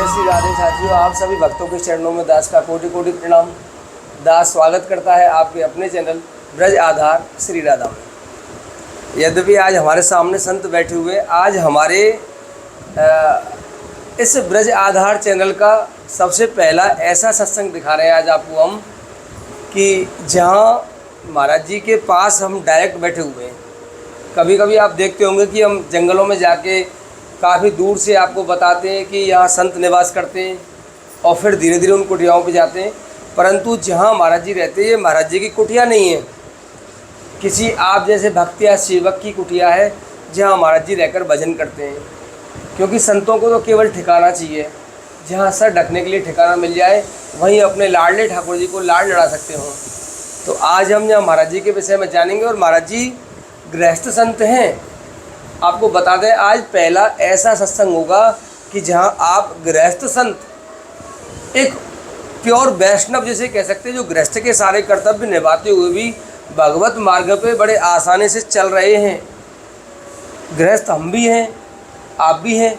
श्री राधे साथियों, आप सभी भक्तों के चरणों में दास का कोटि कोटि प्रणाम। दास स्वागत करता है आपके अपने चैनल ब्रज आधार श्री राधा में। यद्यपि आज हमारे सामने संत बैठे हुए, आज हमारे इस ब्रज आधार चैनल का सबसे पहला ऐसा सत्संग दिखा रहे हैं आज आपको हम, कि जहाँ महाराज जी के पास हम डायरेक्ट बैठे हुए हैं। कभी कभी आप देखते होंगे कि हम जंगलों में जाके काफ़ी दूर से आपको बताते हैं कि यहाँ संत निवास करते हैं और फिर धीरे धीरे उन कुटियाओं पे जाते हैं, परंतु जहाँ महाराज जी रहते हैं ये महाराज जी की कुटिया नहीं है, किसी आप जैसे भक्त या सेवक की कुटिया है जहाँ महाराज जी रहकर भजन करते हैं। क्योंकि संतों को तो केवल ठिकाना चाहिए, जहाँ सर ढकने के लिए ठिकाना मिल जाए वहीं अपने लाडले ठाकुर जी को लाड लड़ा सकते हो। तो आज हम यहाँ महाराज जी के विषय में जानेंगे। और महाराज जी गृहस्थ संत हैं। आपको बता दें, आज पहला ऐसा सत्संग होगा कि जहाँ आप गृहस्थ संत, एक प्योर वैष्णव जिसे कह सकते हैं, जो गृहस्थ के सारे कर्तव्य निभाते हुए भी भगवत मार्ग पे बड़े आसानी से चल रहे हैं। गृहस्थ हम भी हैं, आप भी हैं,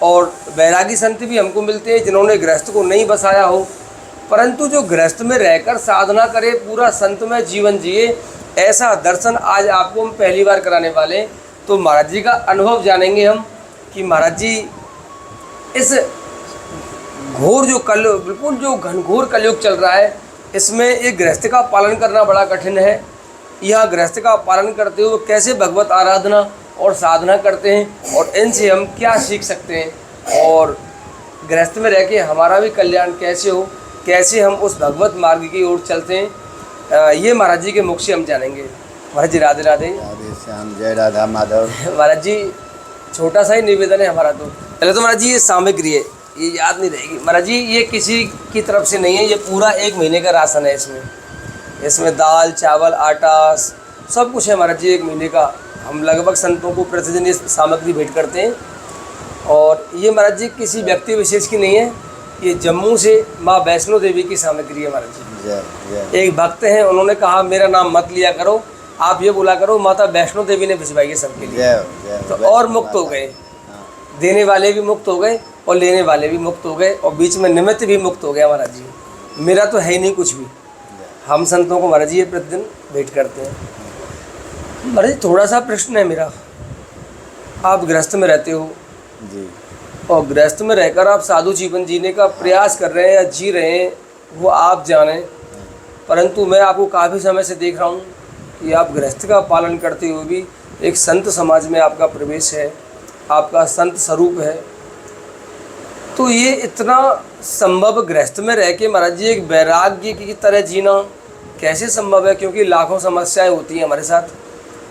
और वैरागी संत भी हमको मिलते हैं जिन्होंने गृहस्थ को नहीं बसाया हो, परंतु जो गृहस्थ में रहकर साधना करे, पूरा संतमय जीवन जिए, ऐसा दर्शन आज आपको हम पहली बार कराने वाले हैं। तो महाराज जी का अनुभव जानेंगे हम कि महाराज जी इस घोर जो बिल्कुल जो घनघोर कलयुग चल रहा है, इसमें एक गृहस्थ का पालन करना बड़ा कठिन है। यह गृहस्थ का पालन करते हुए कैसे भगवत आराधना और साधना करते हैं और इनसे हम क्या सीख सकते हैं, और गृहस्थ में रह के हमारा भी कल्याण कैसे हो, कैसे हम उस भगवत मार्ग की ओर चलते हैं, ये महाराज जी के मुख से हम जानेंगे। महाराज जी राधे राधे। राधे श्याम, जय राधा माधव। महाराज जी छोटा सा ही निवेदन है हमारा। तो पहले तो महाराज जी ये सामग्री है, ये याद नहीं रहेगी महाराज जी, ये किसी की तरफ से नहीं है, ये पूरा 1 महीने का राशन है। इसमें दाल चावल आटा सब कुछ है महाराज जी, 1 महीने का। हम लगभग संतों को प्रतिदिन ये सामग्री भेंट करते हैं। और ये महाराज जी किसी व्यक्ति विशेष की नहीं है, ये जम्मू से माँ वैष्णो देवी की सामग्री है महाराज जी। एक भक्त हैं, उन्होंने कहा मेरा नाम मत लिया करो, आप ये बोला करो माता वैष्णो देवी ने भिजवाई है सबके लिए। तो और मुक्त हो गए, देने वाले भी मुक्त हो गए और लेने वाले भी मुक्त हो गए, और बीच में निमित्त भी मुक्त हो गया महाराज जी। मेरा तो है ही नहीं कुछ भी, हम संतों को महाराज जी ये प्रतिदिन भेंट करते हैं। महाराज जी थोड़ा सा प्रश्न है मेरा, आप गृहस्थ में रहते हो जी, और गृहस्थ में रहकर आप साधु जीवन जीने का प्रयास कर रहे हैं या जी रहे हैं वो आप जाने, परंतु मैं आपको काफ़ी समय से देख रहा हूँ कि आप गृहस्थ का पालन करते हुए भी एक संत समाज में आपका प्रवेश है, आपका संत स्वरूप है। तो ये इतना संभव गृहस्थ में रह के महाराज जी एक वैराग्य की तरह जीना कैसे संभव है? क्योंकि लाखों समस्याएं होती हैं हमारे साथ,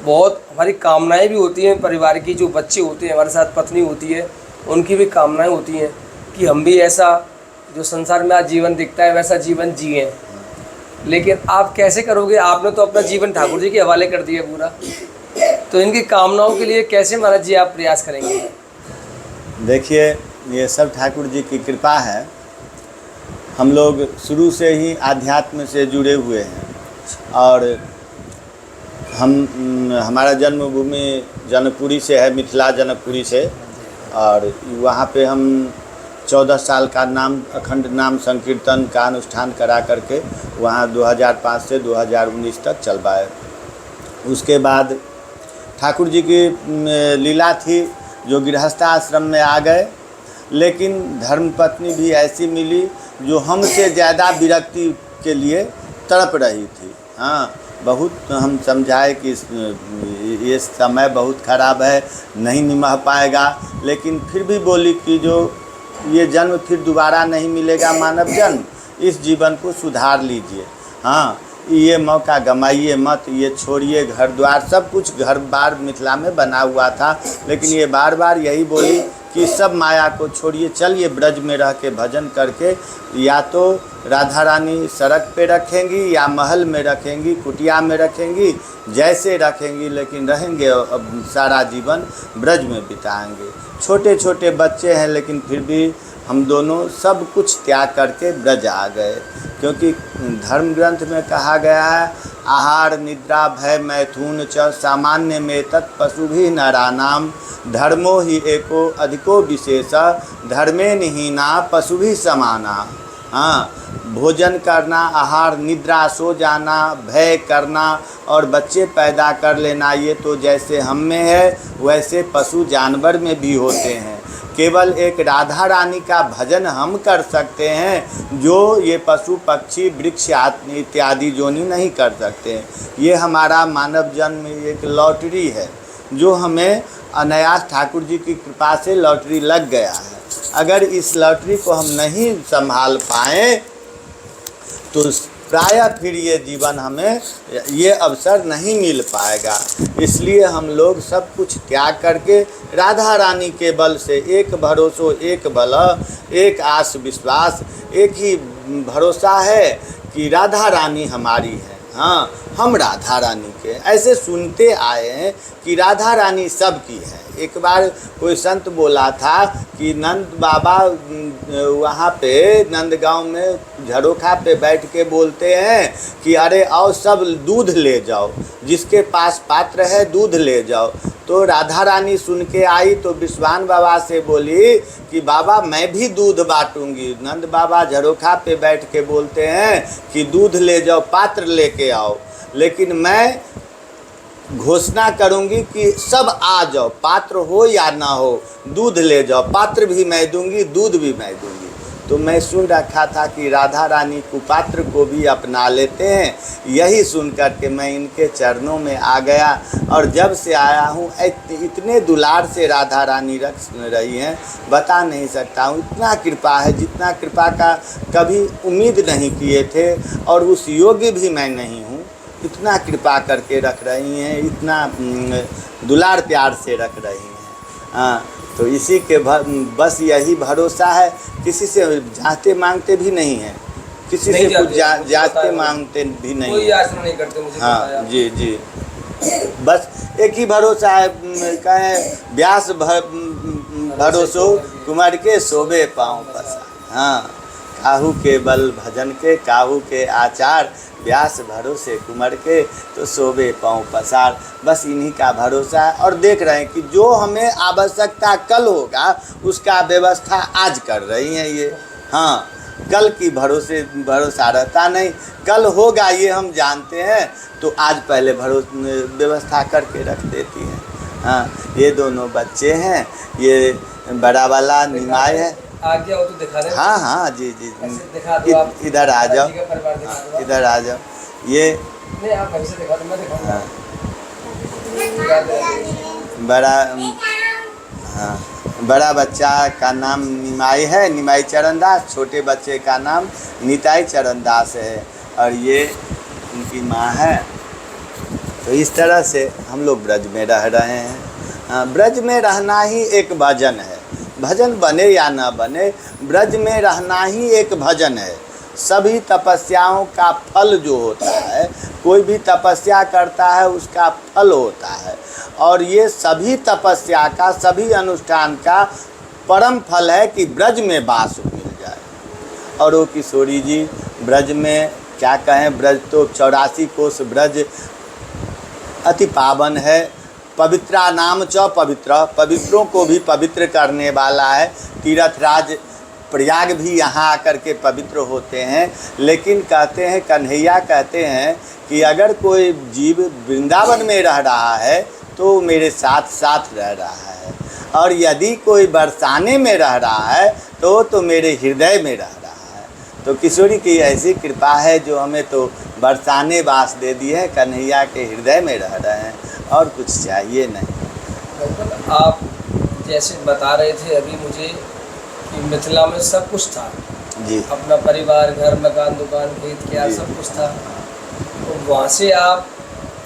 बहुत हमारी कामनाएं भी होती हैं, परिवार की जो बच्चे होते हैं हमारे साथ, पत्नी होती है, उनकी भी कामनाएं होती हैं कि हम भी ऐसा जो संसार में आज जीवन दिखता है वैसा जीवन जिए। लेकिन आप कैसे करोगे? आपने तो अपना जीवन ठाकुर जी के हवाले कर दिया पूरा, तो इनकी कामनाओं के लिए कैसे महाराज जी आप प्रयास करेंगे? देखिए ये सब ठाकुर जी की कृपा है। हम लोग शुरू से ही आध्यात्म से जुड़े हुए हैं, और हमारा जन्मभूमि जनकपुरी से है, मिथिला जनकपुरी से, और वहाँ पे हम 14 साल का अखंड नाम संकीर्तन का अनुष्ठान करा करके वहाँ 2005 से 2019 तक चलवाए। उसके बाद ठाकुर जी की लीला थी, जो गृहस्थाश्रम में आ गए, लेकिन धर्मपत्नी भी ऐसी मिली जो हमसे ज़्यादा विरक्ति के लिए तड़प रही थी। हाँ, बहुत हम समझाए कि ये समय बहुत ख़राब है, नहीं निभा पाएगा, लेकिन फिर भी बोली कि जो ये जन्म फिर दोबारा नहीं मिलेगा मानव जन्म, इस जीवन को सुधार लीजिए। हाँ, ये मौका गंवाइए मत, ये छोड़िए घर द्वार, सब कुछ घर बार मिथिला में बना हुआ था, लेकिन ये बार बार यही बोली कि सब माया को छोड़िए, चलिए ब्रज में रह के भजन करके, या तो राधा रानी सड़क पे रखेंगी या महल में रखेंगी, कुटिया में रखेंगी, जैसे रखेंगी, लेकिन रहेंगे अब सारा जीवन ब्रज में बिताएंगे। छोटे छोटे बच्चे हैं, लेकिन फिर भी हम दोनों सब कुछ त्याग करके ब्रज आ गए, क्योंकि धर्म ग्रंथ में कहा गया है आहार निद्रा भय मैथुन च सामान्य में तत् पशु भी नरानाम धर्मो ही एको अधिको विशेष धर्मे निहीना पशु भी समाना। हाँ, भोजन करना, आहार निद्रा सो जाना, भय करना और बच्चे पैदा कर लेना, ये तो जैसे हम में है वैसे पशु जानवर में भी होते हैं। केवल एक राधा रानी का भजन हम कर सकते हैं, जो ये पशु पक्षी वृक्ष इत्यादि जोनि नहीं कर सकते। ये हमारा मानव जन्म एक लॉटरी है, जो हमें अनायास ठाकुर जी की कृपा से लॉटरी लग गया है। अगर इस लॉटरी को हम नहीं संभाल पाएँ तो प्रायः फिर ये जीवन हमें ये अवसर नहीं मिल पाएगा। इसलिए हम लोग सब कुछ त्याग करके राधा रानी के बल से, एक भरोसो एक बल एक आस विश्वास, एक ही भरोसा है कि राधा रानी हमारी है। हाँ, हम राधा रानी के ऐसे सुनते आए हैं कि राधा रानी सबकी है। एक बार कोई संत बोला था कि नंद बाबा वहाँ पे नंदगांव में झरोखा पे बैठ के बोलते हैं कि अरे आओ सब दूध ले जाओ, जिसके पास पात्र है दूध ले जाओ। तो राधा रानी सुन के आई तो विश्वान बाबा से बोली कि बाबा मैं भी दूध बांटूंगी। नंद बाबा झरोखा पे बैठ के बोलते हैं कि दूध ले जाओ, पात्र लेके आओ, लेकिन मैं घोषणा करूंगी कि सब आ जाओ, पात्र हो या ना हो, दूध ले जाओ, पात्र भी मैं दूंगी, दूध भी मैं दूंगी। तो मैं सुन रखा था कि राधा रानी कुपात्र को भी अपना लेते हैं। यही सुन कर के मैं इनके चरणों में आ गया, और जब से आया हूँ इतने दुलार से राधा रानी रख रही हैं, बता नहीं सकता हूँ। इतना कृपा है जितना कृपा का कभी उम्मीद नहीं किए थे, और उस योग्य भी मैं नहीं हूँ। इतना कृपा करके रख रही हैं, इतना दुलार प्यार से रख रही हैं। हाँ, तो इसी के बस यही भरोसा है। किसी से जाते मांगते भी नहीं हैं, किसी से कुछ जाते मांगते भी नहीं, कोई याचना नहीं करते मुझे। हाँ जी जी, बस एक ही भरोसा है, कहें व्यास भरोसो कुमार के शोभे पाँव पसा। हाँ, काहू के बल भजन के, काहू के आचार, व्यास भरोसे कुमार के तो शोभे पाँव पसार। बस इन्हीं का भरोसा है, और देख रहे हैं कि जो हमें आवश्यकता कल होगा उसका व्यवस्था आज कर रही हैं ये। हाँ, कल की भरोसा रहता नहीं, कल होगा ये हम जानते हैं, तो आज पहले व्यवस्था करके रख देती हैं। हाँ, ये दोनों बच्चे हैं, ये बड़ा वाला निमाय है। आ गया हो तो दिखा रहे हैं। हाँ हाँ जी जी, दिखा दो आप, इधर आ जाओ, इधर आ जाओ। ये नहीं, आप वहीं से दिखा दो, मैं दिखाऊंगा। हाँ, बड़ा हाँ, बड़ा बच्चा का नाम निमाई है, निमाई चरण दास। छोटे बच्चे का नाम निताई चरण दास है, और ये उनकी माँ है। तो इस तरह से हम लोग ब्रज में रह रहे हैं। हाँ, ब्रज में रहना ही एक भजन है। भजन बने या ना बने, ब्रज में रहना ही एक भजन है। सभी तपस्याओं का फल जो होता है, कोई भी तपस्या करता है उसका फल होता है, और ये सभी तपस्या का, सभी अनुष्ठान का परम फल है कि ब्रज में वास मिल जाए। और वो किशोरी जी, ब्रज में क्या कहें, ब्रज तो 84 कोस ब्रज अति पावन है। पवित्रा नाम च पवित्र, पवित्रों को भी पवित्र करने वाला है। तीर्थराज प्रयाग भी यहाँ आकर के पवित्र होते हैं। लेकिन कहते हैं, कन्हैया कहते हैं कि अगर कोई जीव वृंदावन में रह रहा है तो मेरे साथ साथ रह रहा है, और यदि कोई बरसाने में रह रहा है तो मेरे हृदय में रह रहा है। तो किशोरी की ऐसी कृपा है जो हमें तो बरसाने वास दे दिए हैं, कन्हैया के हृदय में रह रहे हैं, और कुछ चाहिए नहीं। आप जैसे बता रहे थे अभी मुझे कि मिथिला में सब कुछ था जी, अपना परिवार, घर, मकान, दुकान, खेत, क्या सब कुछ था। तो वहाँ से आप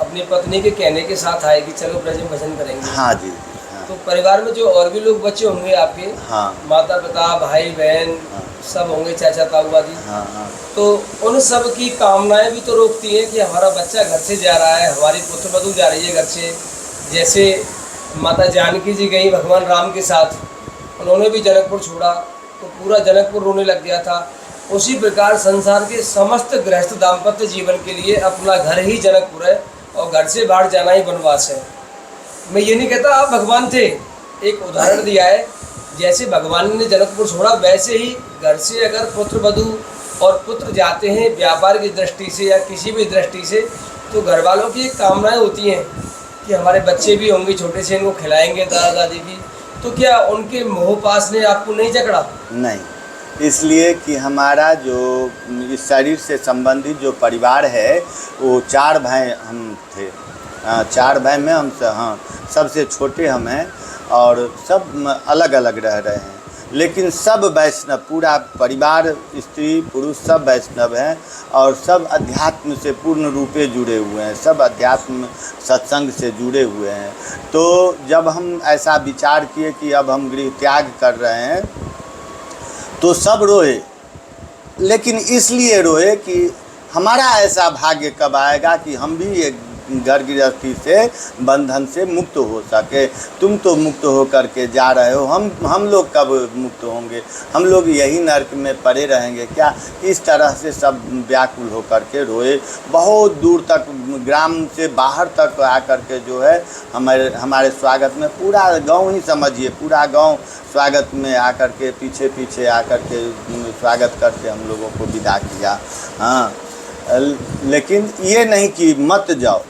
अपनी पत्नी के कहने के साथ आए कि चलो ब्रज में भजन करेंगे। हाँ जी, हाँ। तो परिवार में जो और भी लोग बच्चे होंगे आपके, हाँ, माता पिता, भाई बहन, हाँ, सब होंगे, चाचा ताऊ आदि। हाँ, हाँ। तो उन सब की कामनाएं भी तो रोकती है कि हमारा बच्चा घर से जा रहा है, हमारी पुत्र वधू जा रही है घर से। जैसे माता जानकी जी गई भगवान राम के साथ, उन्होंने भी जनकपुर छोड़ा तो पूरा जनकपुर रोने लग गया था। उसी प्रकार संसार के समस्त गृहस्थ दाम्पत्य जीवन के लिए अपना घर ही जनकपुर है और घर से बाहर जाना ही वनवास है। मैं ये नहीं कहता आप भगवान थे, एक उदाहरण दिया है। जैसे भगवान ने जनकपुर छोड़ा वैसे ही घर से अगर पुत्र वधू और पुत्र जाते हैं व्यापार की दृष्टि से या किसी भी दृष्टि से, तो घर वालों की एक कामनाएं होती हैं कि हमारे बच्चे भी होंगे छोटे से, इनको खिलाएंगे दादा दादी की। तो क्या उनके मोह पास ने आपको नहीं जकड़ा? नहीं, इसलिए कि हमारा जो इस शरीर से संबंधित जो परिवार है वो 4 भाई हम थे। 4 भाई में हम सबसे छोटे हम हैं और सब अलग अलग रह रहे हैं, लेकिन सब वैष्णव, पूरा परिवार स्त्री पुरुष सब वैष्णव हैं और सब अध्यात्म से पूर्ण रूपे जुड़े हुए हैं, सब अध्यात्म सत्संग से जुड़े हुए हैं। तो जब हम ऐसा विचार किए कि अब हम गृह त्याग कर रहे हैं तो सब रोए, लेकिन इसलिए रोए कि हमारा ऐसा भाग्य कब आएगा कि हम भी एक घर गृहस्थी से बंधन से मुक्त हो सके। तुम तो मुक्त हो करके जा रहे हो, हम लोग कब मुक्त होंगे? हम लोग यही नरक में पड़े रहेंगे क्या? इस तरह से सब व्याकुल हो करके रोए। बहुत दूर तक ग्राम से बाहर तक आकर के जो है हमारे स्वागत में पूरा गांव ही समझिए, पूरा गांव स्वागत में आकर के पीछे पीछे आकर के स्वागत करके हम लोगों को विदा किया। हाँ, लेकिन ये नहीं कि मत जाओ,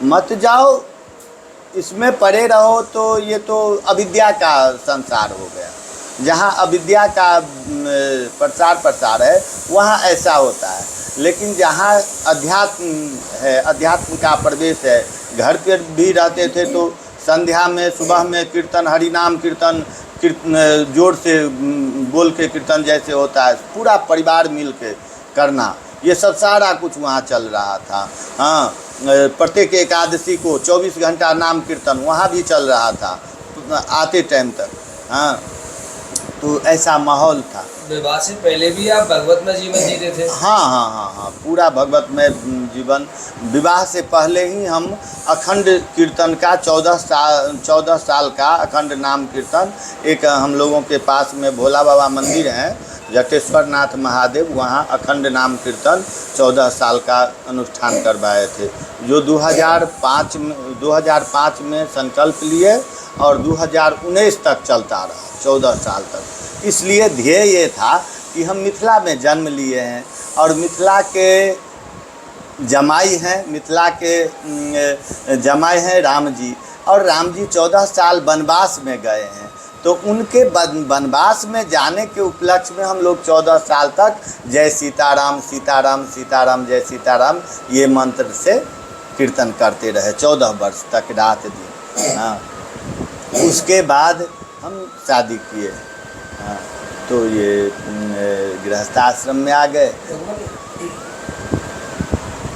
मत जाओ, इसमें पड़े रहो, तो ये तो अविद्या का संसार हो गया। जहाँ अविद्या का प्रसार है वहाँ ऐसा होता है, लेकिन जहाँ अध्यात्म है, अध्यात्म का प्रवेश है, घर पर भी रहते थे तो संध्या में सुबह में कीर्तन, हरिनाम कीर्तन जोर से बोल के कीर्तन जैसे होता है, पूरा परिवार मिल के करना, ये सब सारा कुछ वहाँ चल रहा था। हाँ, प्रत्येक एकादशी को 24 घंटा नाम कीर्तन वहाँ भी चल रहा था आते टाइम तक। हाँ, तो ऐसा माहौल था। विवाह से पहले भी आप भगवतमय जीवन जीते थे? हाँ, पूरा भगवतमय जीवन। विवाह से पहले ही हम अखंड कीर्तन का 14 साल का अखंड नाम कीर्तन, एक हम लोगों के पास में भोला बाबा मंदिर है जटेश्वर नाथ महादेव, वहाँ अखंड नाम कीर्तन 14 साल का अनुष्ठान करवाए थे, जो 2005 में संकल्प लिए और 2019 तक चलता रहा, 14 साल तक। इसलिए ध्येय ये था कि हम मिथिला में जन्म लिए हैं और मिथिला के जमाई हैं, मिथिला के जमाई हैं राम जी, और राम जी 14 साल वनवास में गए हैं, तो उनके वनवास में जाने के उपलक्ष्य में हम लोग 14 साल तक जय सीताराम सीताराम सीताराम जय सीताराम ये मंत्र से कीर्तन करते रहे 14 वर्ष तक रात दिन। हाँ, उसके बाद हम शादी किए। हाँ, तो ये गृहस्थाश्रम में आ गए।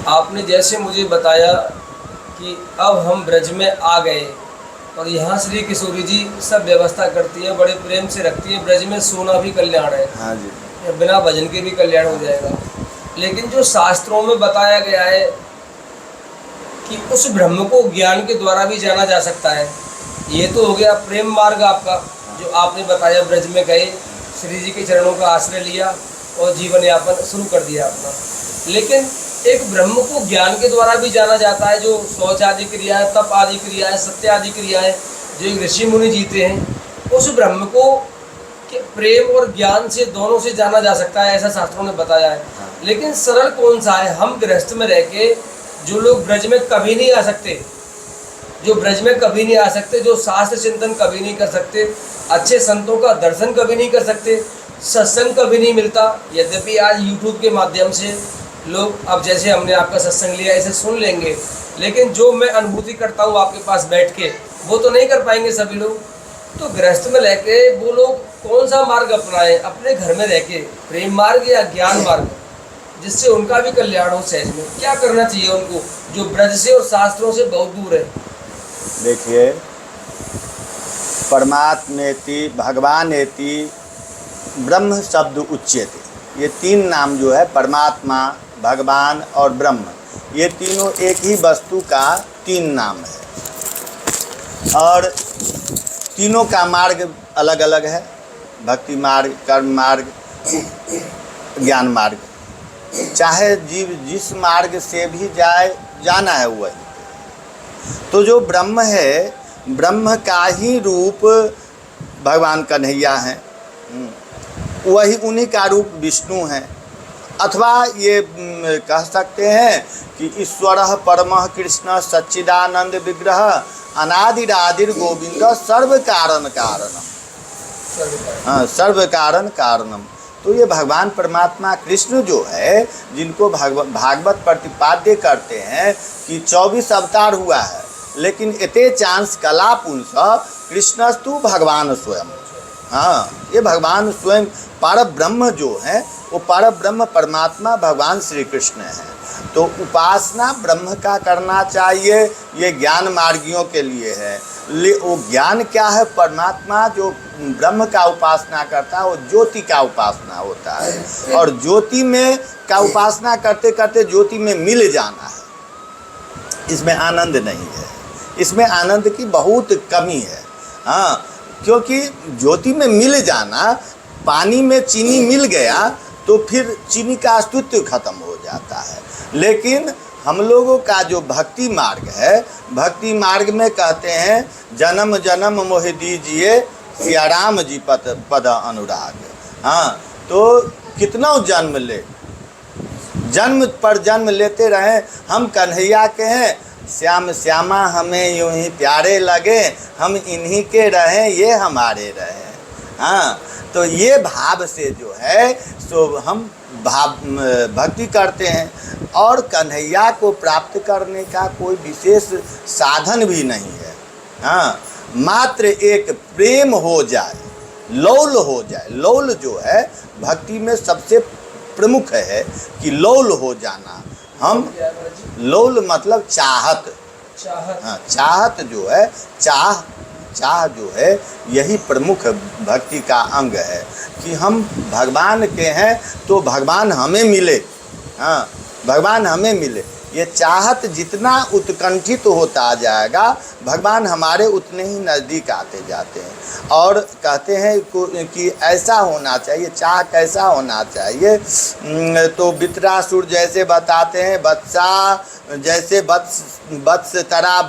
आपने जैसे मुझे बताया कि अब हम ब्रज में आ गए और यहाँ श्री किशोरी जी सब व्यवस्था करती है, बड़े प्रेम से रखती है। ब्रज में सोना भी कल्याण है। हाँ जी, बिना भजन के भी कल्याण हो जाएगा। लेकिन जो शास्त्रों में बताया गया है कि उस ब्रह्म को ज्ञान के द्वारा भी जाना जा सकता है, ये तो हो गया प्रेम मार्ग आपका, जो आपने बताया। ब्रज में गए, श्री जी के चरणों का आश्रय लिया और जीवन यापन शुरू कर दिया अपना। लेकिन एक ब्रह्म को ज्ञान के द्वारा भी जाना जाता है, जो शौच आदि क्रिया है, तप आदि क्रिया है, सत्य आदि क्रिया है, जो एक ऋषि मुनि जीते हैं, उस ब्रह्म को प्रेम और ज्ञान से दोनों से जाना जा सकता है, ऐसा शास्त्रों ने बताया है। लेकिन सरल कौन सा है? हम गृहस्थ में रह के जो लोग ब्रज में कभी नहीं आ सकते, जो शास्त्र चिंतन कभी नहीं कर सकते, अच्छे संतों का दर्शन कभी नहीं कर सकते, सत्संग कभी नहीं मिलता। यद्यपि आज यूट्यूब के माध्यम से लोग, अब जैसे हमने आपका सत्संग लिया, ऐसे सुन लेंगे, लेकिन जो मैं अनुभूति करता हूँ आपके पास बैठ के, वो तो नहीं कर पाएंगे सभी लोग। तो गृहस्थ में रह के वो लोग कौन सा मार्ग अपनाएं? अपने घर में रह के प्रेम मार्ग या ज्ञान मार्ग, जिससे उनका भी कल्याण हो सहज में? क्या करना चाहिए उनको जो ब्रज से और शास्त्रों से बहुत दूर है? देखिए, परमात्मेति भगवानेति ब्रह्म शब्द उच्यते, ये 3 नाम जो है, परमात्मा, भगवान और ब्रह्म, ये तीनों एक ही वस्तु का 3 नाम है। और तीनों का मार्ग अलग अलग है, भक्ति मार्ग, कर्म मार्ग, ज्ञान मार्ग। चाहे जीव जिस मार्ग से भी जाना है वही। तो जो ब्रह्म है, ब्रह्म का ही रूप भगवान कन्हैया हैं, वही उन्हीं का रूप विष्णु है। अथवा ये कह सकते हैं कि ईश्वर परमः कृष्ण सच्चिदानंद विग्रह अनादिरादिर गोविंद सर्व कारण कारणम। हाँ, सर्व कारण कारणम। तो ये भगवान परमात्मा कृष्ण जो है, जिनको भागवत प्रतिपाद्य करते हैं कि 24 अवतार हुआ है, लेकिन एते चांस कला पुंस कृष्णस्तु भगवान स्वयं। हाँ, ये भगवान स्वयं पर ब्रह्म जो है, वो पर ब्रह्म परमात्मा भगवान श्री कृष्ण है। तो उपासना ब्रह्म का करना चाहिए, ये ज्ञान मार्गियों के लिए है। वो ज्ञान क्या है? परमात्मा जो ब्रह्म का उपासना करता है वो ज्योति का उपासना होता है, और ज्योति में का उपासना करते करते ज्योति में मिल जाना है। इसमें आनंद नहीं है, इसमें आनंद की बहुत कमी है। हाँ, क्योंकि ज्योति में मिल जाना, पानी में चीनी मिल गया तो फिर चीनी का अस्तित्व खत्म हो जाता है। लेकिन हम लोगों का जो भक्ति मार्ग है, भक्ति मार्ग में कहते हैं जन्म जन्म मोहि दीजिए सिया राम जी पद अनुराग। हाँ, तो कितना जन्म ले, जन्म पर जन्म लेते रहें, हम कन्हैया के हैं, श्याम श्यामा हमें यूं ही प्यारे लगे, हम इन्हीं के रहें ये हमारे रहें। हाँ, तो ये भाव से जो है सो हम भक्ति करते हैं, और कन्हैया को प्राप्त करने का कोई विशेष साधन भी नहीं है। हाँ, मात्र एक प्रेम हो जाए, लौल हो जाए। लौल जो है भक्ति में सबसे प्रमुख है कि लौल हो जाना। हम लौल मतलब चाहत। हाँ, चाहत जो है, चाह जो है, यही प्रमुख भक्ति का अंग है कि हम भगवान के हैं तो भगवान हमें मिले। हाँ, भगवान हमें मिले। ये चाहत जितना उत्कंठित होता जाएगा, भगवान हमारे उतने ही नज़दीक आते जाते हैं। और कहते हैं कि ऐसा होना चाहिए, चाह कैसा होना चाहिए, तो वित्रासुर जैसे बताते हैं, बत्सा जैसे वत्स तरा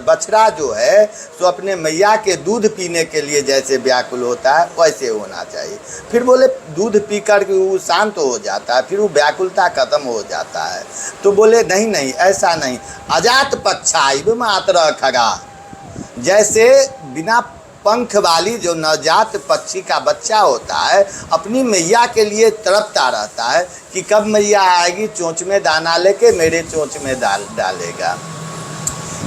बछड़ा जो है तो अपने मैया के दूध पीने के लिए जैसे व्याकुल होता है, वैसे होना चाहिए। फिर बोले दूध पी कर के वो शांत हो जाता है, फिर वो व्याकुलता खत्म हो जाता है। तो बोले नहीं नहीं, ऐसा नहीं। अजात पक्षाइव मात्र खगा, जैसे बिना पंख वाली जो नवजात पक्षी का बच्चा होता है, अपनी मैया के लिए तड़पता रहता है कि कब मैया आएगी, चोंच में दाना लेके मेरे चोंच में डालेगा।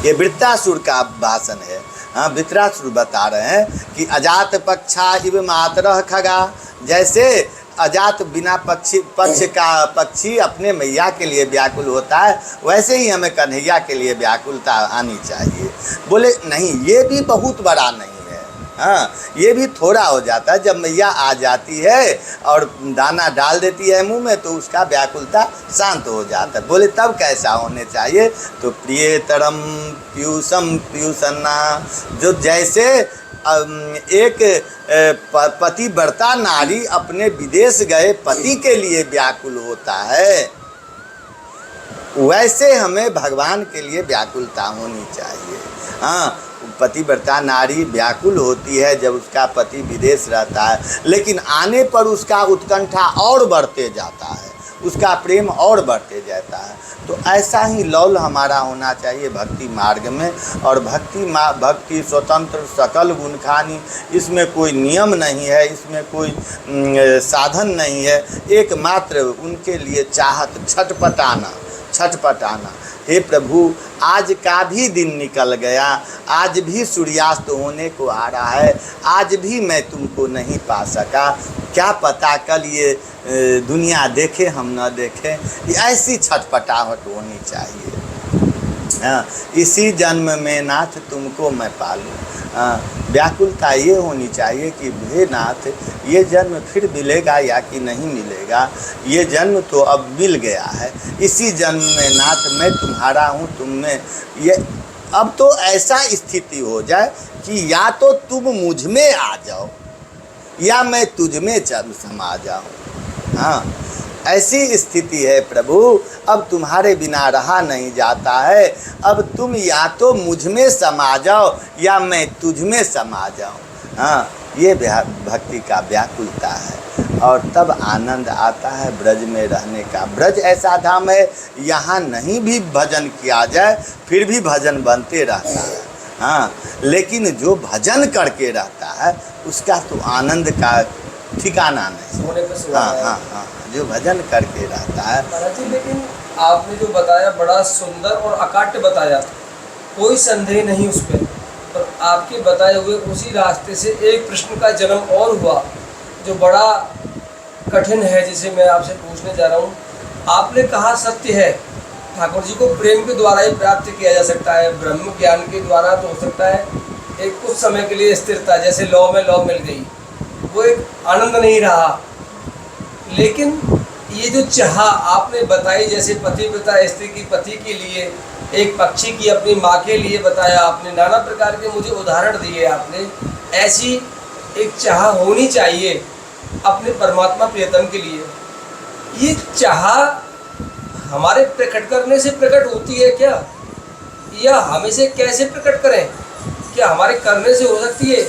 ये वृत्तासुर का भाषण है। हाँ, वृत्रासुर बता रहे हैं कि अजात पक्षा इव मातरः खगा, जैसे अजात बिना पक्ष का पक्षी अपने मैया के लिए व्याकुल होता है, वैसे ही हमें कन्हैया के लिए व्याकुलता आनी चाहिए। बोले नहीं, ये भी बहुत बड़ा नहीं है। हाँ, ये भी थोड़ा हो जाता है। जब मैया आ जाती है और दाना डाल देती है मुंह में, तो उसका व्याकुलता शांत हो जाता है। बोले तब कैसा होने चाहिए? तो प्रियतरम पीयूषम पीयूषन्ना, जो जैसे एक पतिव्रता नारी अपने विदेश गए पति के लिए व्याकुल होता है, वैसे हमें भगवान के लिए व्याकुलता होनी चाहिए। हाँ, पतिव्रता नारी व्याकुल होती है जब उसका पति विदेश रहता है, लेकिन आने पर उसका उत्कंठा और बढ़ते जाता है, उसका प्रेम और बढ़ते जाता है। तो ऐसा ही लौल हमारा होना चाहिए भक्ति मार्ग में। और भक्ति स्वतंत्र सकल गुणखानी, इसमें कोई नियम नहीं है, इसमें कोई साधन नहीं है। एकमात्र उनके लिए चाहत, छटपटाना। हे प्रभु, आज का भी दिन निकल गया, आज भी सूर्यास्त होने को आ रहा है, आज भी मैं तुमको नहीं पा सका, क्या पता कल ये दुनिया देखे हम न देखें। ऐसी छटपटाहट होनी चाहिए। हाँ, इसी जन्म में नाथ तुमको मैं पालूं। व्याकुलता ये होनी चाहिए कि हे नाथ, ये जन्म फिर मिलेगा या कि नहीं मिलेगा। ये जन्म तो अब मिल गया है, इसी जन्म में नाथ मैं तुम्हारा हूँ, तुम में ये अब तो ऐसा स्थिति हो जाए कि या तो तुम मुझ में आ जाओ या मैं तुझ में समा जाऊं। हाँ, ऐसी स्थिति है प्रभु, अब तुम्हारे बिना रहा नहीं जाता है। अब तुम या तो मुझ में समा जाओ या मैं तुझ में समा जाऊं। हाँ, ये भक्ति का व्याकुलता है और तब आनंद आता है ब्रज में रहने का। ब्रज ऐसा धाम है, यहाँ नहीं भी भजन किया जाए फिर भी भजन बनते रहता है। हाँ, लेकिन जो भजन करके रहता है उसका तो आनंद का ठिकाना नहीं। सोने पे सुहागा हाँ है। हाँ हाँ, जो भजन करके रहता है। महाराज जी, लेकिन आपने जो बताया बड़ा सुंदर और अकाट्य बताया, कोई संदेह नहीं उस पर। और आपके बताए हुए उसी रास्ते से एक प्रश्न का जन्म और हुआ जो बड़ा कठिन है, जिसे मैं आपसे पूछने जा रहा हूँ। आपने कहा सत्य है, ठाकुर जी को प्रेम के द्वारा ही प्राप्त किया जा सकता है, ब्रह्म ज्ञान के द्वारा तो हो सकता है एक कुछ समय के लिए स्थिरता, जैसे लौ में लौ मिल गई, वो एक आनंद नहीं रहा। लेकिन ये जो चाह आपने बताई, जैसे पति पिता स्त्री की पति के लिए, एक पक्षी की अपनी माँ के लिए बताया आपने, नाना प्रकार के मुझे उदाहरण दिए आपने। ऐसी एक चाह होनी चाहिए अपने परमात्मा प्रियतम के लिए। ये चाह हमारे प्रकट करने से प्रकट होती है क्या, या हम इसे कैसे प्रकट करें? क्या हमारे करने से हो सकती है?